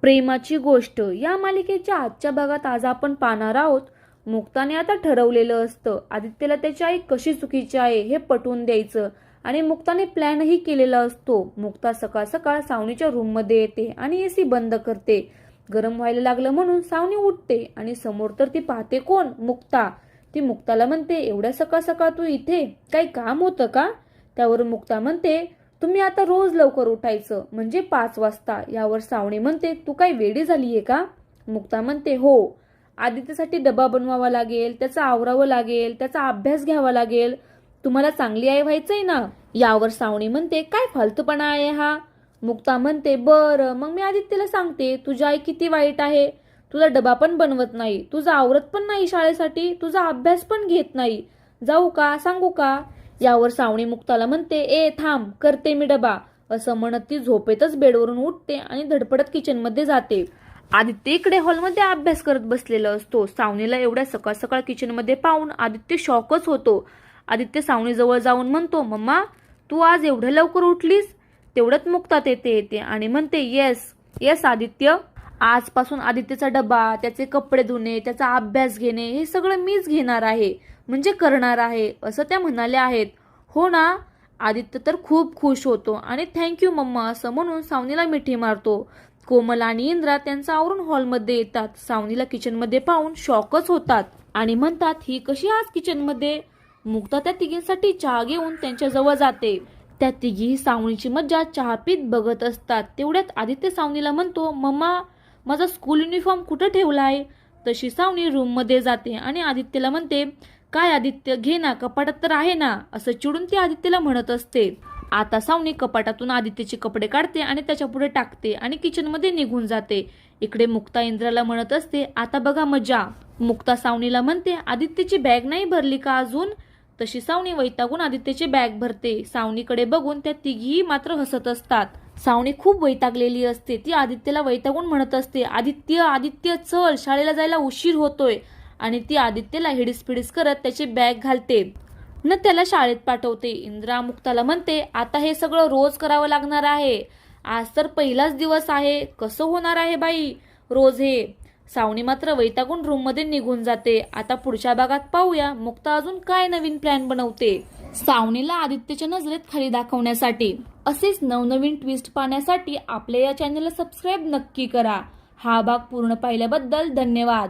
प्रेमाची गोष्ट या मालिकेच्या आजच्या भागात आज आपण पाहणार आहोत. मुक्ताने आता ठरवलेलं असतं आदित्यला त्याची आई कशी चुकीची आहे हे पटवून द्यायचं आणि मुक्ताने प्लॅनही केलेला असतो. मुक्ता सकाळ सकाळ सावनीच्या रूम मध्ये येते आणि एसी बंद करते. गरम व्हायला लागलं म्हणून सावनी उठते आणि समोर तर ती पाहते कोण? मुक्ता. ती मुक्ताला म्हणते, एवढ्या सकाळ सकाळ तू इथे? काही काम होतं का? त्यावर मुक्ता म्हणते, तुम्ही आता रोज लवकर उठायचं म्हणजे 5 वाजता. यावर सावणी म्हणते, तू काही वेडी झालीये का? मुक्ता म्हणते, हो. आदित्यसाठी डबा बनवावा लागेल, त्याचं आवरावं लागेल, त्याचा अभ्यास घ्यावा लागेल. तुम्हाला चांगली आई व्हायचंय ना? यावर सावणी म्हणते, काय फालतूपणा आहे हा? मुक्ता म्हणते, बरं मग मी आदित्यला सांगते तुझी आई किती वाईट आहे. तुझा डबा पण बनवत नाही, तुझा आवरत पण नाही शाळेसाठी, तुझा अभ्यास पण घेत नाही. जाऊ का? सांगू का? यावर सावणी मुक्ताला म्हणते, ए थांब, करते मी डबा. असं म्हणत ती झोपेतच बेडवरून उठते आणि धडपडत किचनमध्ये जाते. आदित्य इकडे हॉलमध्ये अभ्यास करत बसलेला असतो. सावनीला एवढ्या सकाळ सकाळ किचनमध्ये पाहून आदित्य शॉकच होतो. आदित्य सावनीजवळ जाऊन म्हणतो, मम्मा तू आज एवढ्या लवकर उठलीस? तेवढ्यात मुक्ता येते आणि म्हणते, येस येस आदित्य, आजपासून आदित्यचा डबा, त्याचे कपडे धुणे, त्याचा अभ्यास घेणे हे सगळं मीच घेणार आहे, म्हणजे करणार आहे असं त्या म्हणाल्या आहेत. हो ना? आदित्य तर खूप खुश होतो आणि थँक्यू मम्मा असं म्हणून सावनीला मिठी मारतो. कोमल आणि इंद्रा त्यांचा आवरून हॉलमध्ये येतात. सावनीला किचनमध्ये पाहून शॉकच होतात आणि म्हणतात, ही कशी आज किचनमध्ये? मुक्ता त्या तिघींसाठी चहा घेऊन त्यांच्या जवळ जाते. त्या तिघी सावनीची मज्जा चहा पीत बघत असतात. तेवढ्यात आदित्य सावनीला म्हणतो, मम्मा माझा स्कूल युनिफॉर्म कुठं ठेवलाय? तशी सावनी रूम मध्ये जाते आणि आदित्यला म्हणते, काय आदित्य, घे ना, कपाटात तर आहे ना, असं चिडून ती आदित्यला म्हणत असते. आता सावनी कपाटातून आदित्यचे कपडे काढते आणि त्याच्या पुढे टाकते आणि किचनमध्ये निघून जाते. इकडे मुक्ता इंद्राला म्हणत असते, आता बघा मजा. मुक्ता सावनीला म्हणते, आदित्यची बॅग नाही भरली का अजून? तशी सावनी वैतागून आदित्यची बॅग भरते. सावनीकडे बघून त्या तिघी मात्र हसत असतात. सावनी खूप वैतागलेली असते. ती आदित्यला वैतागून म्हणत असते, आदित्य आदित्य चल, शाळेला जायला उशीर होतोय. आणि ती आदित्यला हिडीस करत त्याची बॅग घालते न त्याला शाळेत पाठवते. इंद्रा मुक्ताला म्हणते, आता हे सगळं रोज करावं लागणार आहे. आज तर पहिलाच दिवस आहे, कसं होणार आहे बाई रोज हे? सावनी मात्र वैतागून रूम मध्ये निघून जाते. आता पुढच्या भागात पाहूया मुक्ता अजून काय नवीन प्लॅन बनवते. सावनीला आदित्यच्या नजरेत खाली दाखवण्यासाठी असेच नवनवीन ट्विस्ट पाहण्यासाठी आपल्या या चॅनलला सबस्क्राईब नक्की करा. हा भाग पूर्ण पाहिल्याबद्दल धन्यवाद.